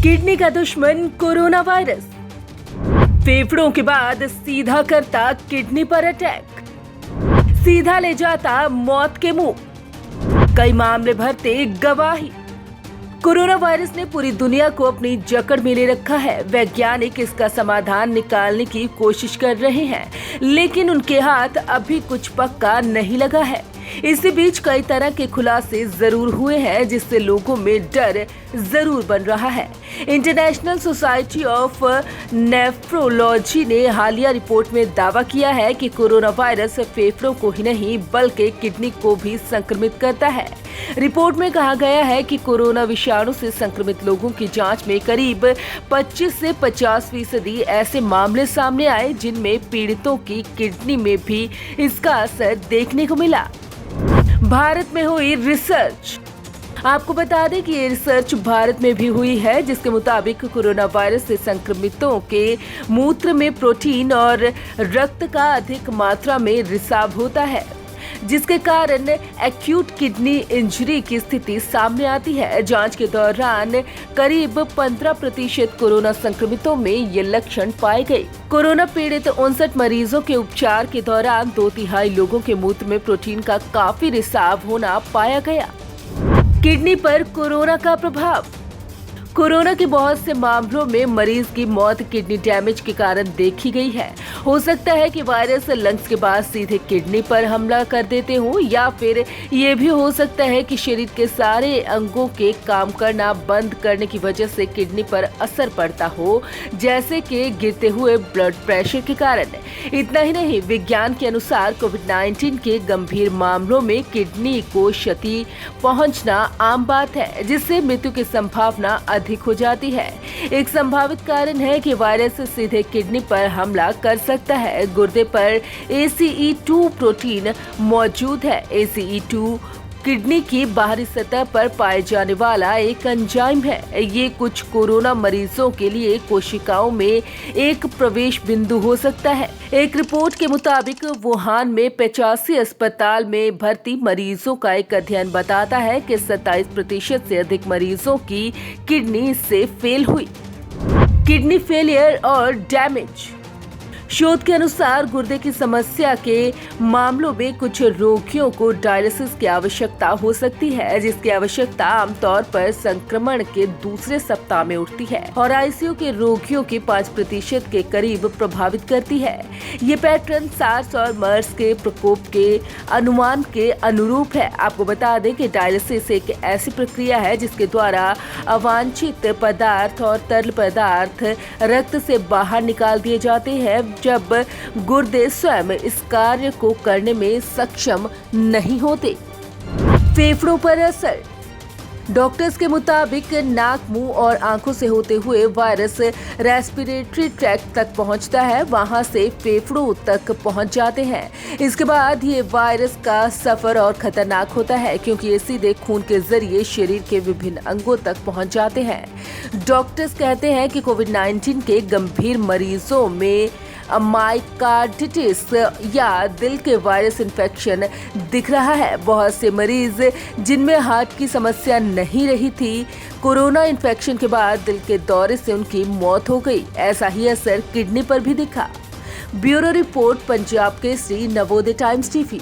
Kidney का दुश्मन corona virus, फेफड़ों के बाद सीधा करता किडनी पर अटैक, सीधा ले जाता मौत के मुंह, कई मामले भरते गवाही। कोरोना वायरस ने पूरी दुनिया को अपनी जकड़ में ले रखा है। वैज्ञानिक इसका समाधान निकालने की कोशिश कर रहे हैं, लेकिन उनके हाथ अभी कुछ पक्का नहीं लगा है। इसी बीच कई तरह के खुलासे जरूर हुए हैं, जिससे लोगों में डर जरूर बन रहा है। इंटरनेशनल सोसाइटी ऑफ नेफ्रोलॉजी ने हालिया रिपोर्ट में दावा किया है कि कोरोना वायरस फेफड़ों को ही नहीं बल्कि किडनी को भी संक्रमित करता है। रिपोर्ट में कहा गया है कि कोरोना विषाणु से संक्रमित लोगों की जांच में करीब 25 से 50% ऐसे मामले सामने आए जिनमें पीड़ितों की किडनी में भी इसका असर देखने को मिला। भारत में हुई रिसर्च। आपको बता दें कि ये रिसर्च भारत में भी हुई है, जिसके मुताबिक कोरोना वायरस से संक्रमितों के मूत्र में प्रोटीन और रक्त का अधिक मात्रा में रिसाव होता है, जिसके कारण एक्यूट किडनी इंजरी की स्थिति सामने आती है। जांच के दौरान करीब 15% कोरोना संक्रमितों में ये लक्षण पाए गए। कोरोना पीड़ित 59 मरीजों के उपचार के दौरान 2/3 लोगों के मूत्र में प्रोटीन का काफी रिसाव होना पाया गया। किडनी पर कोरोना का प्रभाव। कोरोना के बहुत से मामलों में मरीज की मौत किडनी डैमेज के कारण देखी गई है। हो सकता है कि वायरस लंग्स के बाद सीधे किडनी पर हमला कर देते हो, या फिर ये भी हो सकता है कि शरीर के सारे अंगों के काम करना बंद करने की वजह से किडनी पर असर पड़ता हो, जैसे कि गिरते हुए ब्लड प्रेशर के कारण। इतना ही नहीं, विज्ञान के अनुसार कोविड-19 के गंभीर मामलों में किडनी को क्षति पहुंचना आम बात है, जिससे मृत्यु की संभावना अधिक हो जाती है। एक संभावित कारण है कि वायरस सीधे किडनी पर हमला कर सकता है। गुर्दे पर ACE2 प्रोटीन मौजूद है। ACE2 किडनी की बाहरी सतह पर पाए जाने वाला एक एंजाइम है। ये कुछ कोरोना मरीजों के लिए कोशिकाओं में एक प्रवेश बिंदु हो सकता है। एक रिपोर्ट के मुताबिक वुहान में 85 अस्पताल में भर्ती मरीजों का एक अध्ययन बताता है कि 27% से अधिक मरीजों की किडनी इससे फेल हुई। किडनी फेलियर और डैमेज। शोध के अनुसार गुर्दे की समस्या के मामलों में कुछ रोगियों को डायलिसिस की आवश्यकता हो सकती है, जिसकी आवश्यकता आमतौर पर संक्रमण के दूसरे सप्ताह में उठती है और आईसीयू के रोगियों के 5% के करीब प्रभावित करती है। ये पैटर्न सार्स और मर्स के प्रकोप के अनुमान के अनुरूप है। आपको बता दें कि डायलिसिस एक ऐसी प्रक्रिया है जिसके द्वारा अवांछित पदार्थ और तरल पदार्थ रक्त से बाहर निकाल दिए जाते हैं, जब गुर्दे स्वयं इस कार्य को करने में सक्षम नहीं होते। फेफड़ों पर असर। डॉक्टर्स के मुताबिक नाक, मुंह और आंखों से होते हुए वायरस रेस्पिरेटरी ट्रैक्ट तक पहुंचता है, वहां से फेफड़ों तक पहुंच जाते हैं। इसके बाद ये वायरस का सफर और खतरनाक होता है, क्योंकि ये सीधे खून के जरिए शरीर के विभिन्न अंगों तक पहुंच जाते हैं। डॉक्टर्स कहते हैं कि कोविड-19 के गंभीर मरीजों में माइकार्डिटिस या दिल के वायरस इन्फेक्शन दिख रहा है। बहुत से मरीज जिनमें हार्ट की समस्या नहीं रही थी, कोरोना इन्फेक्शन के बाद दिल के दौरे से उनकी मौत हो गई। ऐसा ही असर किडनी पर भी दिखा। Bureau report, Punjab Kesari, Navodaya times TV.